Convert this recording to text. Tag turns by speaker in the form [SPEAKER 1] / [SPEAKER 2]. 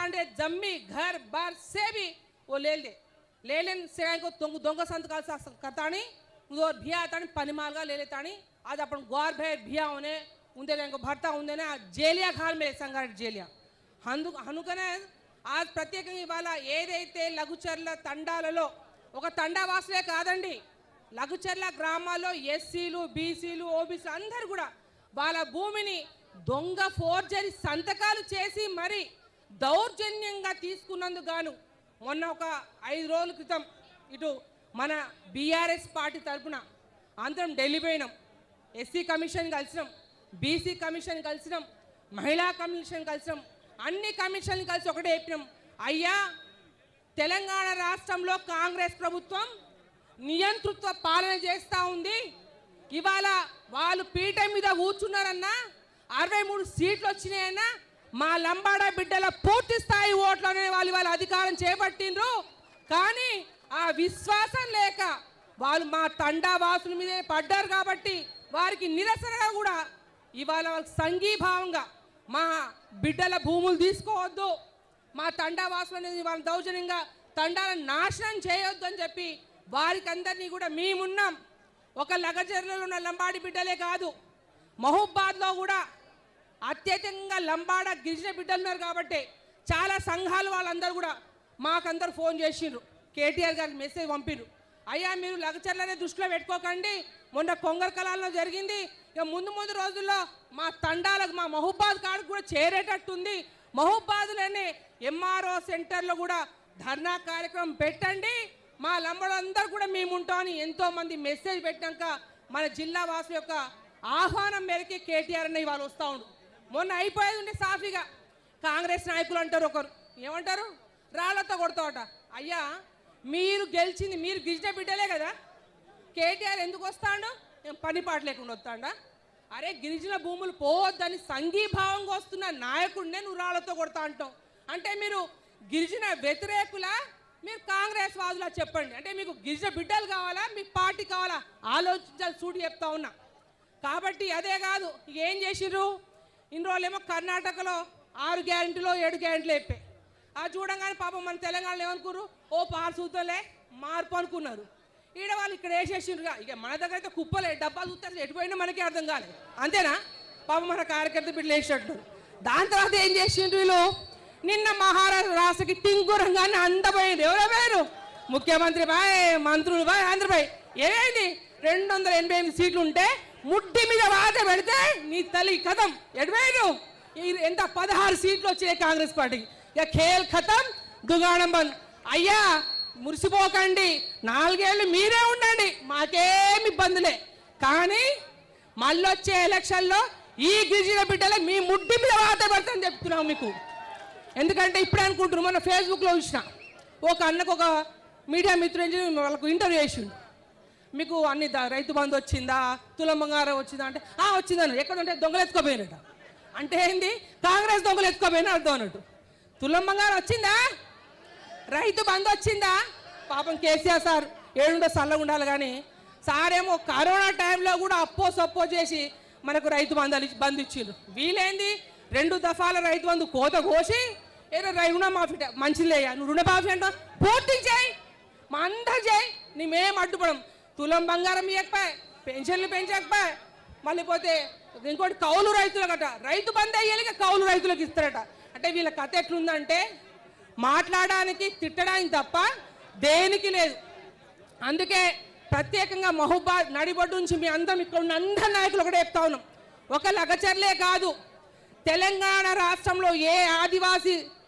[SPEAKER 1] అంటే जम्मी घर बार से भी वो ले लेने से को दोंगा संतकाल करतानी उधर भिया आतानी पनिमालगा ले लेतानी आज अपन गौर भे भिया होने उनके को भरता उनके ना जेलिया खाल में संगारेट जेलिया हनुकने आज ప్రత్యేకంగా ఇవాళ ఏదైతే లఘుచర్ల తండాలలో ఒక తండా వాసులే కాదండి లఘుచర్ల గ్రామాల్లో ఎస్సీలు బీసీలు ఓబీసీ అందరూ కూడా వాళ్ళ భూమిని దొంగ ఫోర్జరీ సంతకాలు చేసి మరి దౌర్జన్యంగా తీసుకున్నందుకు గాను మొన్న ఒక 5 రోజుల క్రితం ఇటు మన బీఆర్ఎస్ పార్టీ తరపున అందరం ఢిల్లీ పోయినాం ఎస్సీ కమిషన్ కలిసినాం బీసీ కమిషన్ కలిసినాం మహిళా కమిషన్ కలిసినాం అన్ని కమిషన్లు కలిసి ఒకటే చెప్పినాం అయ్యా తెలంగాణ రాష్ట్రంలో కాంగ్రెస్ ప్రభుత్వం నియంతృత్వ పాలన చేస్తూ ఉంది ఇవాళ వాళ్ళు పీఠం మీద కూర్చున్నారన్నా 63 సీట్లు వచ్చినాయన్నా మా లంబాడ బిడ్డల పూర్తి స్థాయి ఓట్లనే వాళ్ళు ఇవాళ అధికారం చేపట్టిండ్రు కానీ ఆ విశ్వాసం లేక వాళ్ళు మా తండా వాసుల మీదే పడ్డారు కాబట్టి వారికి నిరసనగా కూడా ఇవాళ వాళ్ళకి సంఘీభావంగా మా బిడ్డల భూములు తీసుకోవద్దు మా తండా వాసులని వాళ్ళ దౌర్జన్యంగా తండాలను నాశనం చేయొద్దు అని చెప్పి వారికి అందరినీ కూడా మేమున్నాం ఒక లగజర్లలో ఉన్న లంబాడి బిడ్డలే కాదు మహబూబాద్లో కూడా అత్యధికంగా లంబాడ గిరిజన బిడ్డలు ఉన్నారు కాబట్టి చాలా సంఘాలు వాళ్ళందరూ కూడా మాకందరూ ఫోన్ చేసిండ్రు కేటీఆర్ గారికి మెసేజ్ పంపిరు అయ్యా మీరు లగచర్లనే దృష్టిలో పెట్టుకోకండి మొన్న కొంగర కళాల్లో జరిగింది ఇక ముందు రోజుల్లో మా తండాలకు మా మహబూబాద్ కాడికి కూడా చేరేటట్టుంది మహబూబాద్లోనే ఎంఆర్ఓ సెంటర్లో కూడా ధర్నా కార్యక్రమం పెట్టండి మా లంబడందరూ కూడా మేము ఉంటామని ఎంతోమంది మెసేజ్ పెట్టాక మన జిల్లా వాసుల యొక్క ఆహ్వానం మేరకి కేటీఆర్ అన్న ఇవాళ వస్తూ ఉండు మొన్న అయిపోయేది ఉంటే సాఫీగా కాంగ్రెస్ నాయకులు అంటారు ఒకరు ఏమంటారు రాళ్లతో కొడతావట అయ్యా మీరు గెలిచింది మీరు గిరిజన బిడ్డలే కదా కేటీఆర్ ఎందుకు వస్తాడు పని పాట లేకుండా వస్తాడా అరే గిరిజన భూములు పోవద్దని సంఘీభావంగా వస్తున్న నాయకుడినే నువ్వు రాళ్లతో కొడతా అంటావు అంటే మీరు గిరిజన వ్యతిరేకులా మీరు కాంగ్రెస్ వాదులా చెప్పండి అంటే మీకు గిరిజన బిడ్డలు కావాలా మీ పార్టీ కావాలా ఆలోచించాలి చూడు చెప్తా ఉన్నా కాబట్టి అదే కాదు ఏం చేసిర్రు ఇన్ని రోజులేమో కర్ణాటకలో 6 గ్యారెంటీలో 7 గ్యారెంటీలు అయిపోయి అది చూడంగానే పాపం మన తెలంగాణలో ఏమనుకున్నారు ఓ పారు చూద్దాంలే మార్పు అనుకున్నారు ఈడ వాళ్ళు ఇక్కడ వేసేసిండ్రుగా ఇక మన దగ్గర అయితే కుప్పలే డబ్బా చూస్తే ఎటుపోయినా మనకే అర్థం కాలేదు అంతేనా పాపం మన కార్యకర్త బిడ్డలు వేసినట్టు దాని తర్వాత ఏం చేసిండ్రు వీళ్ళు నిన్న మహారాష్ట్ర రాష్ట్రకి టింగురంగానే అందపోయింది ఎవరో పేరు ముఖ్యమంత్రి బాయ్ మంత్రులు బాయ్ ఆంధ్రబాయ్ ఏమైంది 288 సీట్లు ఉంటే ముడ్డి మీద వాత పెడితే నీ తల్లి కథం ఎటువైను ఎంత 16 సీట్లు వచ్చాయి కాంగ్రెస్ పార్టీకి ఇక ఖేల్ ఖతం దుగాణం బంద్ అయ్యా మురిసిపోకండి 4 ఏళ్ళు మీరే ఉండండి మాకేమి ఇబ్బందులే కానీ మళ్ళీ వచ్చే ఎలక్షన్లో ఈ గిరిజన బిడ్డలే మీ ముడ్డి మీద వాత పెడతాను చెప్తున్నాం మీకు ఎందుకంటే ఇప్పుడే అనుకుంటున్నారు మన ఫేస్బుక్లో చూసిన ఒక అన్నకు ఒక మీడియా మిత్రుడు వాళ్ళకు ఇంటర్వ్యూ చేసిండు మీకు అన్ని రైతు బంధు వచ్చిందా తులం బంగారం వచ్చిందా అంటే వచ్చిందని ఎక్కడంటే దొంగలు ఎత్తుకోపోయినట అంటే ఏంది కాంగ్రెస్ దొంగలు ఎత్తుకోపోయినా అర్థం అన్నట్టు తులం బంగారం వచ్చిందా రైతు బంధు వచ్చిందా పాపం కేసీఆర్ సార్ ఏడుండో చల్లగా ఉండాలి కానీ సారేమో కరోనా టైంలో కూడా సప్పో చేసి మనకు రైతు బంధు ఇచ్చిండ్రు వీలేంది 2 దఫాల రైతు బంధు కోత కోసి ఏదో రుణమాఫీ మంచిలేయా నువ్వు రుణమాఫీ అంటావు పూర్తి చేయి మా అందరు చేయి మేమేం అడ్డుపడం తులం బంగారం ఇవ్వకపోయి పెన్షన్లు పెంచకపోయి మళ్ళీ పోతే ఇంకోటి కౌలు రైతులకట రైతు బంధు అయ్యేలాగా కౌలు రైతులకు ఇస్తారట అంటే వీళ్ళ కథ ఎట్లుందంటే మాట్లాడడానికి తిట్టడానికి తప్ప దేనికి లేదు అందుకే ప్రత్యేకంగా మహబూబాద్ నడిబొడ్డు నుంచి మీ అందరం ఇక్కడ ఉన్న అందరి నాయకులు ఒకటే చెప్తా ఉన్నాం ఒక లగచర్లే కాదు తెలంగాణ రాష్ట్రంలో ఏ ఆదివాసీ